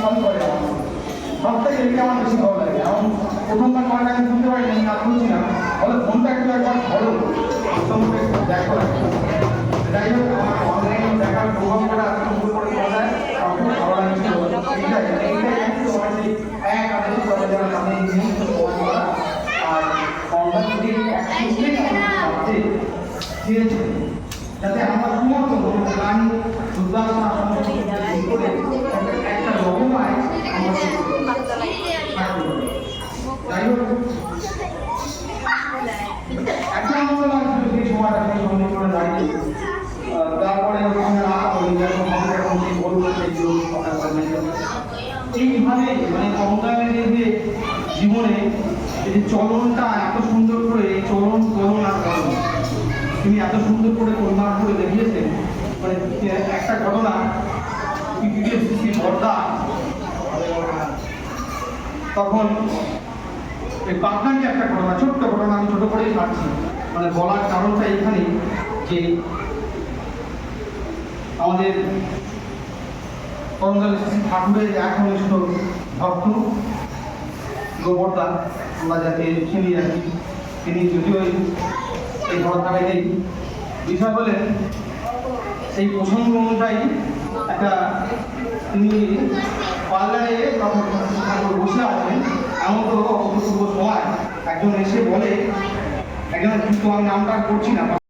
ভালো করে সব থেকে এটা আমার বেশি ভালো লাগে। এখন প্রথমবার কয়েকটা আমি শুনতে পারি না, কাজ করছি না, ফলে ফোনটা একটু একবার ধরো সম্পর্কে দেখো। যাই হোক, আমার অনলাইনে দেখার প্রভাবটা সুন্দর করে করা যায়, আমার খুব ভালো লাগছিল। এইটাই একটু অনেক এক আদেশ করে যারা সামনে নিয়ে করা আর অনলাইন যদি একটু দিয়েছে যাতে আমরা সমর্থন গান দুর্গাসন করে একটা রকমায় যাই হোক একটা মনে লাগছিল সেই সময়টা সেই সঙ্গে করে দাঁড়িয়ে তারপরে এইভাবে মানে কমদানের যে জীবনে এই চলনটা এত সুন্দর করে এই চলন চলন আর চলন তিনি এত সুন্দর করে কল্যাণ করে দেখিয়েছেন। মানে একটা ঘটনা বর্দা তখন এই পাবনাকে একটা ঘটনা, ছোট্ট ঘটনা, আমি ছোট করেই পাচ্ছি, মানে বলার কারণটা এখানে যে আমাদের করমচাঁদ ঠাকুরের এক ঘনিষ্ঠ ভক্ত গোবর্ধা, আমরা যাকে চিনি রাখি, তিনি যদিও এই ঘটনাটাই নেই, বিষয় হলেন সেই প্রসঙ্গ অনুযায়ী একটা তিনি পার্লারে ঠাকুর বসে আছেন, এমন তো অভূতপূর্ব সময় একজন এসে বলে, একজন কিন্তু আমি নামটা করছি না।